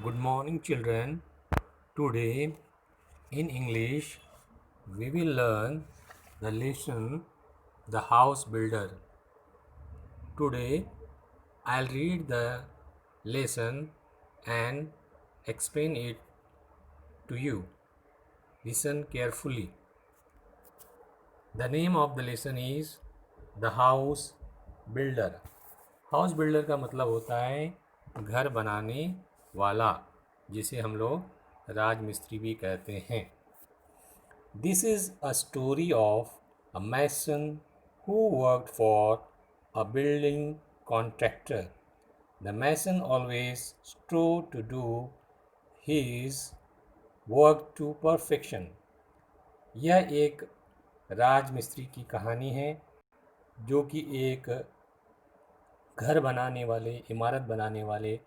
Good morning, children. Today, in English, we will learn the lesson The House Builder. Today, I'll read the lesson and explain it to you. Listen carefully. The name of the lesson is The House Builder. House builder का मतलब होता है घर बनाने वाला, जिसे हम लोग राजमिस्त्री भी कहते हैं. This is a story of a mason who worked for a building contractor. The mason always strove to do his work to perfection. यह एक राजमिस्त्री की कहानी है जो कि एक घर बनाने वाले, इमारत बनाने वाले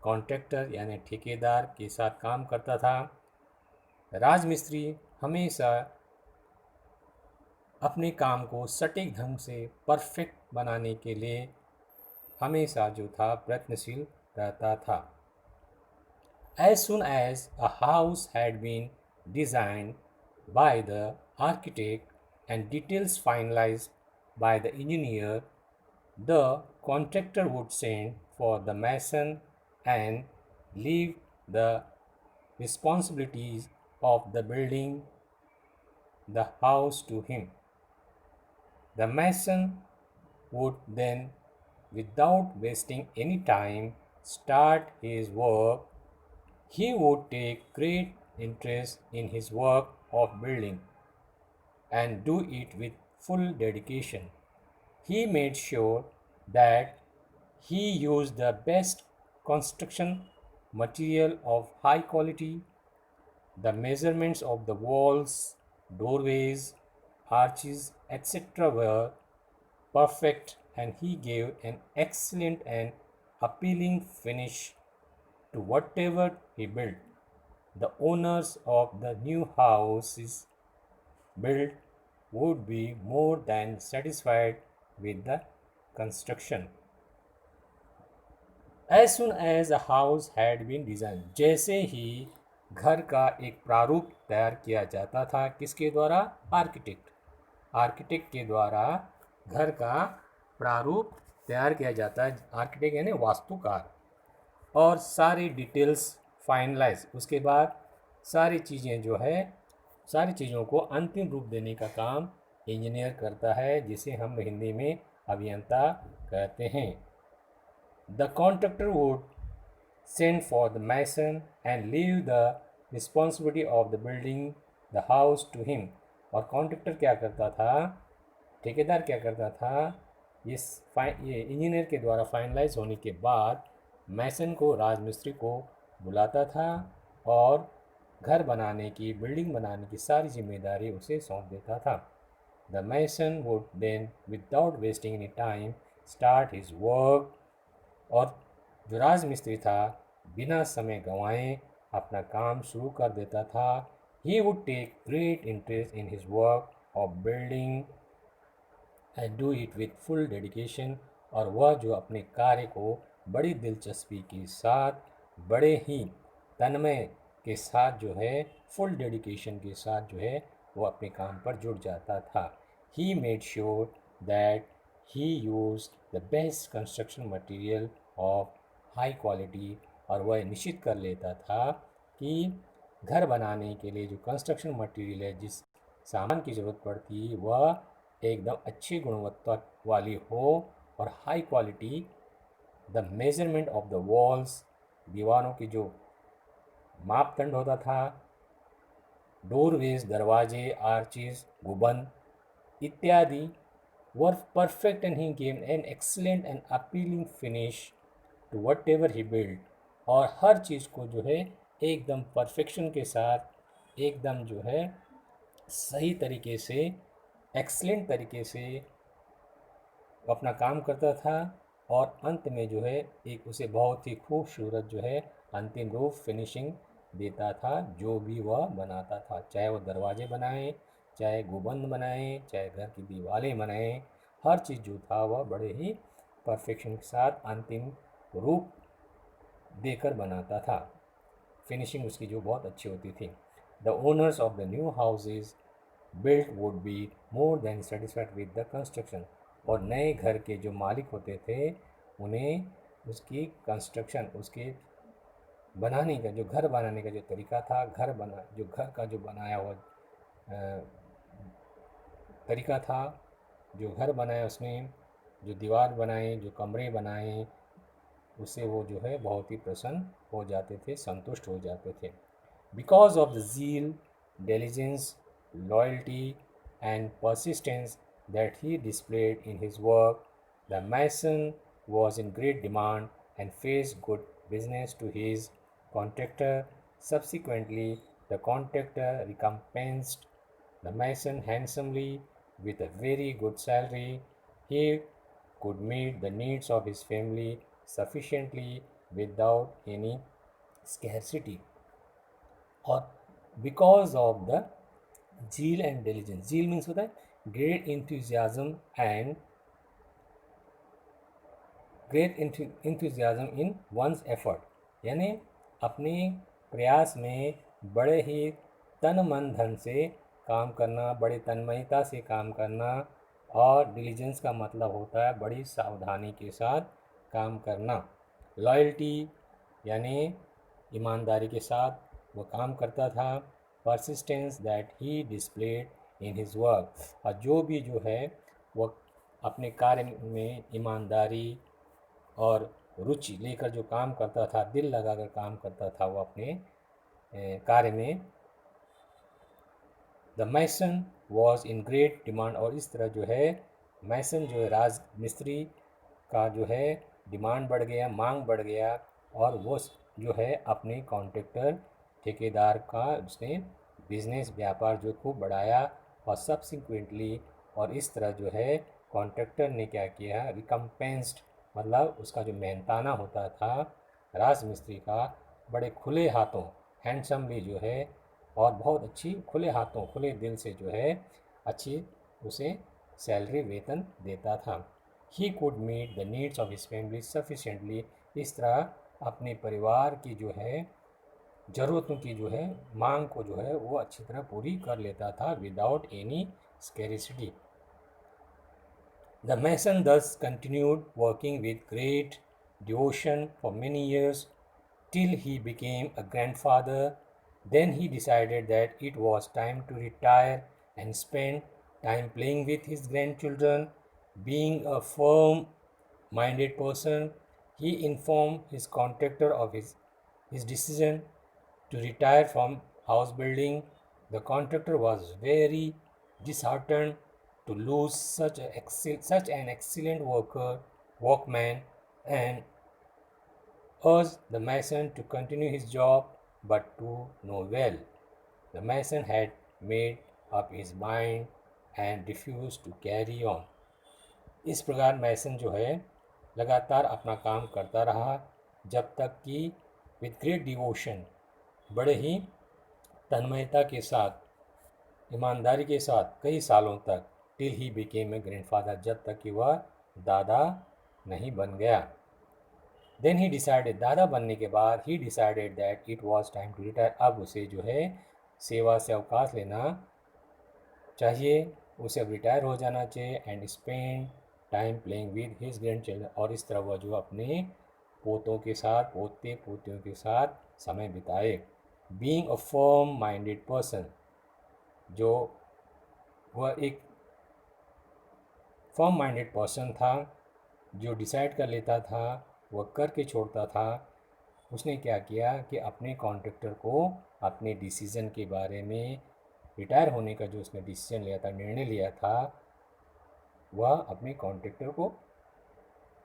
कॉन्ट्रैक्टर यानी ठेकेदार के साथ काम करता था. राजमिस्त्री हमेशा अपने काम को सटीक ढंग से परफेक्ट बनाने के लिए हमेशा जो था प्रयत्नशील रहता था. As soon as a house had been designed by the architect and details finalized by the engineer, the contractor would send for the mason and leave the responsibilities of the building the house to him. The mason would then, without wasting any time, start his work. He would take great interest in his work of building and do it with full dedication. He made sure that he used the best construction material of high quality. The measurements of the walls, doorways, arches, etc. were perfect, and he gave an excellent and appealing finish to whatever he built. The owners of the new houses built would be more than satisfied with the construction. As soon as a house had been designed, जैसे ही घर का एक प्रारूप तैयार किया जाता था, किसके द्वारा? आर्किटेक्ट के द्वारा घर का प्रारूप तैयार किया जाता है. आर्किटेक्ट यानी वास्तुकार. और सारी डिटेल्स फाइनलाइज, उसके बाद सारी चीज़ें जो है, सारी चीज़ों को अंतिम रूप देने का काम इंजीनियर करता है, जिसे हम हिंदी में अभियंता कहते हैं. The contractor would send for the mason and leave the responsibility of the building the house to him. और कॉन्ट्रैक्टर क्या करता था, ठेकेदार क्या करता था, ये इंजीनियर के द्वारा फाइनलाइज होने के बाद मैसन को, राजमिस्त्री को बुलाता था और घर बनाने की, बिल्डिंग बनाने की सारी जिम्मेदारी उसे सौंप देता था. The mason would then without wasting any time start his work. और जो राजमिस्त्री था बिना समय गंवाए अपना काम शुरू कर देता था. He would take great interest in his work of building and do it with full dedication. और वह जो अपने कार्य को बड़ी दिलचस्पी के साथ, बड़े ही तन्मय के साथ जो है, फुल डेडिकेशन के साथ जो है, वो अपने काम पर जुट जाता था. He made sure that he use the best construction material of high quality. और वह निश्चित कर लेता था कि घर बनाने के लिए जो कंस्ट्रक्शन मटेरियल है, जिस सामान की ज़रूरत पड़ती, वह एकदम अच्छी गुणवत्ता वाली हो और high quality. The measurement of the walls, दीवारों की जो मापदंड होता था, डोरवेज, दरवाजे, आर्चेस, गुंबद इत्यादि were perfect and he gave an excellent and appealing finish to whatever he build. और हर चीज़ को जो है एकदम परफेक्शन के साथ, एकदम जो है सही तरीके से, एक्सीलेंट तरीके से अपना काम करता था. और अंत में जो है एक उसे बहुत ही खूबसूरत जो है अंतिम रूप, फिनिशिंग देता था जो भी वह बनाता था. चाहे वह दरवाजे बनाए, चाहे गुंबद बनाए, चाहे घर की दीवारें बनाए, हर चीज़ जो था वह बड़े ही परफेक्शन के साथ अंतिम रूप देकर बनाता था. फिनिशिंग उसकी जो बहुत अच्छी होती थी। The owners of the new houses built would be more than satisfied with the construction. और नए घर के जो मालिक होते थे उन्हें उसकी कंस्ट्रक्शन, उसके बनाने का, जो घर बनाने का जो तरीका था, जो घर का जो बनाया हुआ तरीका था, जो घर बनाया उसने, जो दीवार बनाए, जो कमरे बनाए, उससे वो जो है बहुत ही प्रसन्न हो जाते थे, संतुष्ट हो जाते थे। Because of the zeal, diligence, loyalty and persistence that he displayed in his work, the mason was in great demand and faced good business to his contractor. Subsequently, the contractor recompensed the mason handsomely with a very good salary. He could meet the needs of his family sufficiently without any scarcity. Or because of the zeal and diligence. Zeal means होता है great enthusiasm and great enthusiasm in one's effort, यानी अपने प्रयास में बड़े ही तन मन धन से काम करना, बड़े तन्मयता से काम करना। और डिलीजेंस का मतलब होता है बड़ी सावधानी के साथ काम करना। लॉयल्टी यानी ईमानदारी के साथ वो काम करता था। Persistence that he displayed in his work, और जो भी जो है वो अपने कार्य में ईमानदारी और रुचि लेकर जो काम करता था, दिल लगाकर काम करता था वो अपने कार्य में। The mason was in great demand, और इस तरह जो है मैसन जो है राज मिस्त्री का जो है डिमांड बढ़ गया, मांग बढ़ गया। और वो जो है अपने कॉन्ट्रैक्टर ठेकेदार का उसने बिजनेस व्यापार जो खूब बढ़ाया। और सब्सिक्वेंटली, और इस तरह जो है कॉन्ट्रैक्टर ने क्या किया, रिकम्पेंस्ड मतलब उसका जो मेहनताना होता था राज मिस्त्री का, बड़े खुले हाथों हैंडसमली जो है, और बहुत अच्छी खुले हाथों खुले दिल से जो है अच्छी उसे सैलरी वेतन देता था। He could meet the needs of his family sufficiently, इस तरह अपने परिवार की जो है ज़रूरतों की जो है मांग को जो है वो अच्छी तरह पूरी कर लेता था without any scarcity. The mason thus continued working with great devotion for many years till he became a grandfather. Then he decided that it was time to retire and spend time playing with his grandchildren. Being a firm minded person, he informed his contractor of his decision to retire from house building. The contractor was very disheartened to lose such an excellent workman, and urged the mason to continue his job, but to no avail. The mason had made up his mind and refused to carry on. इस प्रकार मैसन जो है लगातार अपना काम करता रहा जब तक कि विथ ग्रेट डिवोशन, बड़े ही तन्मयता के साथ, ईमानदारी के साथ कई सालों तक, till he became a grandfather, जब तक कि वह दादा नहीं बन गया। देन ही डिसाइडेड, दादा बनने के बाद he decided that it was time to retire, अब उसे जो है सेवा से अवकाश लेना चाहिए, उसे अब रिटायर हो जाना चाहिए। And spend time playing with his grand children, और इस तरह वह जो अपने पोतों के साथ, पोते पोतियों के साथ समय बिताए। Being a firm minded person, जो वह एक फर्म माइंडेड पर्सन था, जो डिसाइड कर लेता था, वह करके छोड़ता था। उसने क्या किया कि अपने कॉन्ट्रैक्टर को अपने डिसीज़न के बारे में, रिटायर होने का जो उसने डिसीजन लिया था, निर्णय लिया था, वह अपने कॉन्ट्रैक्टर को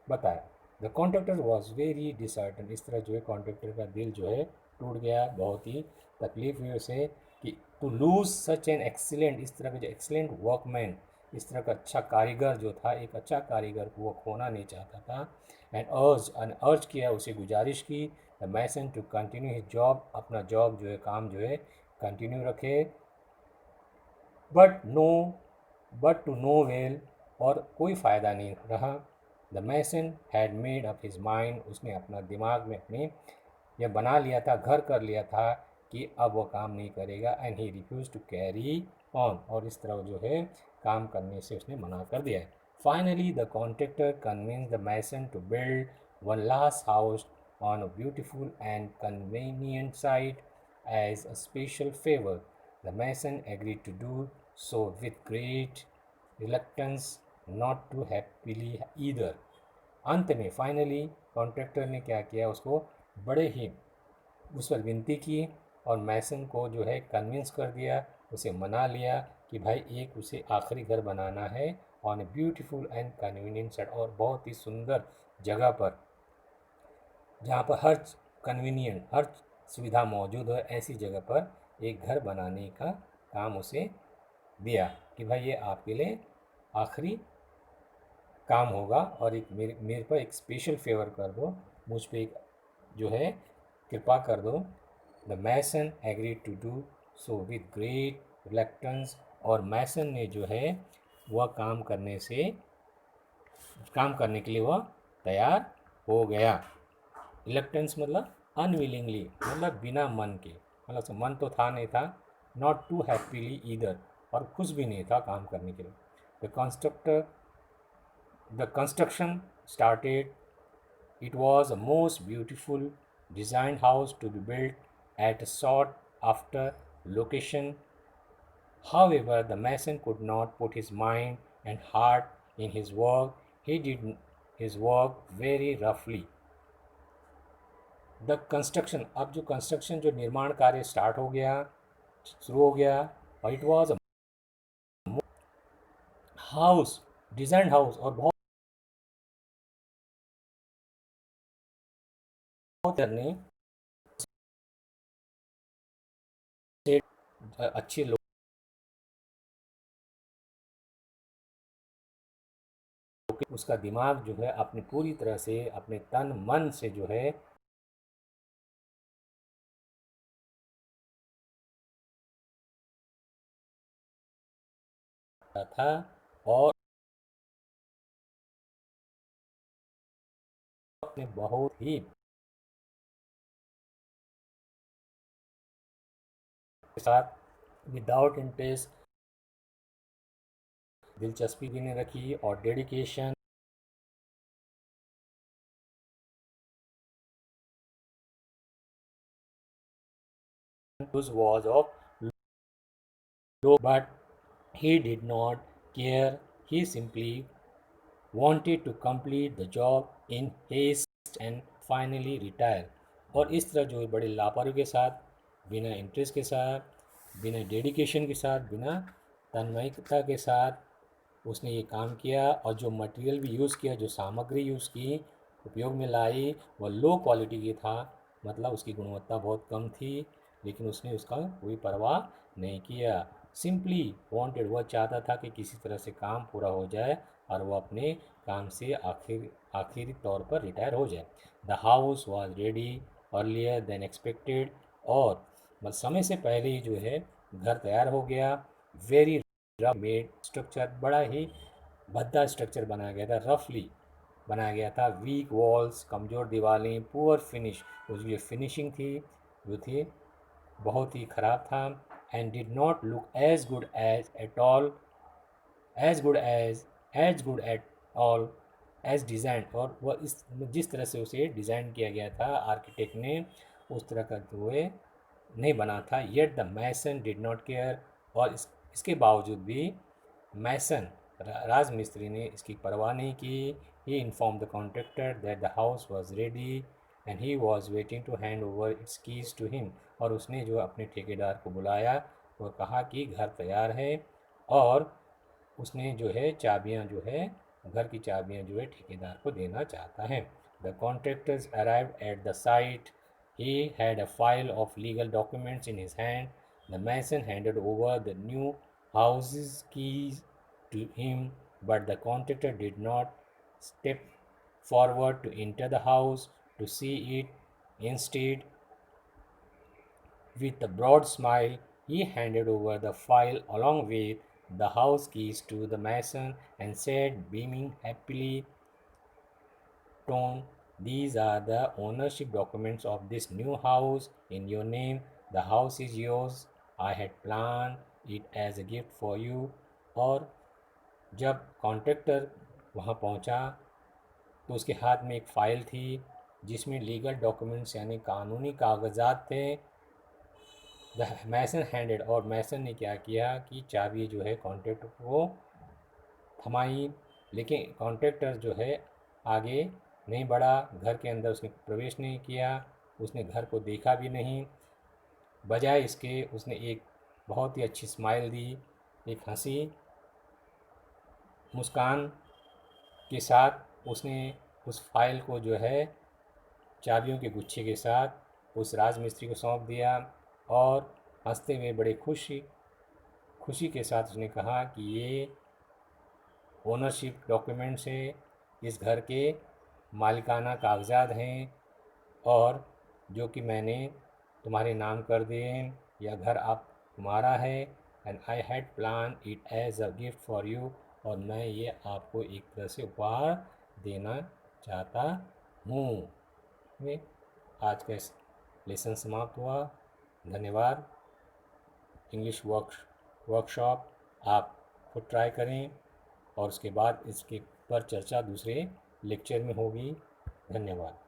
बताया। The contractor was very dishearten, इस तरह जो है कॉन्ट्रैक्टर का दिल जो है टूट गया, बहुत ही तकलीफ हुई उसे कि to lose such an excellent, इस तरह का जो एक्सीलेंट वर्कमैन, इस तरह का अच्छा कारीगर जो था, एक अच्छा कारीगर को वो खोना नहीं चाहता था। एंड अर्ज किया, उसे गुजारिश की the mason to continue his job, अपना जॉब जो है, काम जो है कंटिन्यू रखे। बट टू नो वेल, और कोई फ़ायदा नहीं रहा। The mason had made up his mind, उसने अपना दिमाग में अपने या बना लिया था, घर कर लिया था कि अब वो काम नहीं करेगा, and he refuse to carry on, और इस तरह जो है काम करने से उसने मना कर दिया है. Finally the contractor convince the mason to build one last house on a beautiful and convenient site as a special favor. The mason agreed to do so with great reluctance, not too happily either. अंत में finally contractor ने क्या किया, उसको बड़े ही उस पर विनती की और मैसन को जो है कन्विंस कर दिया, उसे मना लिया कि भाई एक उसे आखिरी घर बनाना है on a beautiful and convenient site, और बहुत ही सुंदर जगह पर जहाँ पर हर कन्वीनियंट, हर सुविधा मौजूद हो, ऐसी जगह पर एक घर बनाने का काम उसे दिया कि भाई ये आपके लिए आखिरी काम होगा, और एक मेरे पर एक स्पेशल फेवर कर दो, मुझ पर एक जो है कृपा कर दो. The mason agree to do so with great reluctance, और मैसन ने जो है वह काम करने के लिए वह तैयार हो गया. रिलक्टेंस मतलब अनविलिंगली, मतलब बिना मन के, मतलब मन तो था नहीं था. नॉट टू हैप्पीली ईदर, और खुश भी नहीं था काम करने के लिए. The construction started. It was a most beautiful designed house to be built at a sought after location. However, the mason could not put his mind and heart in his work. He did his work very roughly. The construction, अब जो construction, जो निर्माण कार्य start हो गया, शुरू हो गया, और it was house, designed house, और बहुत करने से अच्छे लोग, उसका दिमाग जो है अपनी पूरी तरह से अपने तन मन से जो है था, और अपने बहुत ही साथ विदाउट इंटरेस्ट, दिलचस्पी भी नहीं रखी, और dedication was of low, but he did not care. He simply wanted to complete the job in haste and finally retire. और इस तरह जो है बड़े लापरवाही के साथ, बिना इंटरेस्ट के साथ, बिना डेडिकेशन के साथ, बिना तन्मयता के साथ उसने ये काम किया, और जो मटेरियल भी यूज़ किया, जो सामग्री यूज़ की, उपयोग में लाई, वह लो क्वालिटी की था, मतलब उसकी गुणवत्ता बहुत कम थी, लेकिन उसने उसका कोई परवाह नहीं किया. सिंपली वांटेड, वह चाहता था कि किसी तरह से काम पूरा हो जाए और वह अपने काम से आखिरी तौर पर रिटायर हो जाए. The house was ready earlier then expected, और मतलब समय से पहले ही जो है घर तैयार हो गया. वेरी रफ मेड स्ट्रक्चर, बड़ा ही भद्दा स्ट्रक्चर बनाया गया था, रफली बनाया गया था. वीक वॉल्स, कमज़ोर दीवारें, पुअर फिनिश, उसकी जो फिनिशिंग थी वो थी बहुत ही ख़राब था. And did not look as good as at all, as good at all as design, और वह इस जिस तरह से उसे डिज़ाइन किया गया था आर्किटेक्ट ने, उस तरह का जो है नहीं बना था. Yet the mason did not care, और इसके बावजूद भी मैसन, राजमिस्त्री ने इसकी परवाह नहीं की. He inform the contractor that the house was ready and he was waiting to hand over its keys to him, और उसने जो अपने ठेकेदार को बुलाया और कहा कि घर तैयार है, और उसने जो है चाबियां जो है, घर की चाबियां जो है ठेकेदार को देना चाहता है. The contractors arrived at the site. He had a file of legal documents in his hand. The mason handed over the new house's keys to him, but the contractor did not step forward to enter the house to see it. Instead, with a broad smile, he handed over the file along with the house keys to the mason and said, beaming happily tone, These are the ownership documents of this new house in your name. The house is yours. I had planned it as a gift for you. और जब contractor वहाँ पहुँचा तो उसके हाथ में एक file थी जिसमें लीगल डॉक्यूमेंट्स यानी कानूनी कागजात थे। द मैसन हैंडेड, और मैसन ने क्या किया कि चाबी जो है कॉन्ट्रैक्टर को थमाई, लेकिन कॉन्ट्रैक्टर जो है आगे नहीं बढ़ा, घर के अंदर उसने प्रवेश नहीं किया, उसने घर को देखा भी नहीं। बजाय इसके उसने एक बहुत ही अच्छी स्माइल दी, एक हंसी मुस्कान के साथ उसने उस फाइल को जो है चाबियों के गुच्छे के साथ उस राजमिस्त्री को सौंप दिया और हंसते हुए बड़े खुशी खुशी के साथ उसने कहा कि ये ओनरशिप डॉक्यूमेंट्स है, इस घर के मालिकाना कागजात हैं और जो कि मैंने तुम्हारे नाम कर दिए हैं। यह घर आप तुम्हारा है। And I had plan it as a gift for you, और मैं ये आपको एक तरह से उपहार देना चाहता हूँ। में आज का लेसन समाप्त हुआ। धन्यवाद। इंग्लिश वर्कशॉप आप खुद ट्राई करें और उसके बाद इसके पर चर्चा दूसरे लेक्चर में होगी। धन्यवाद।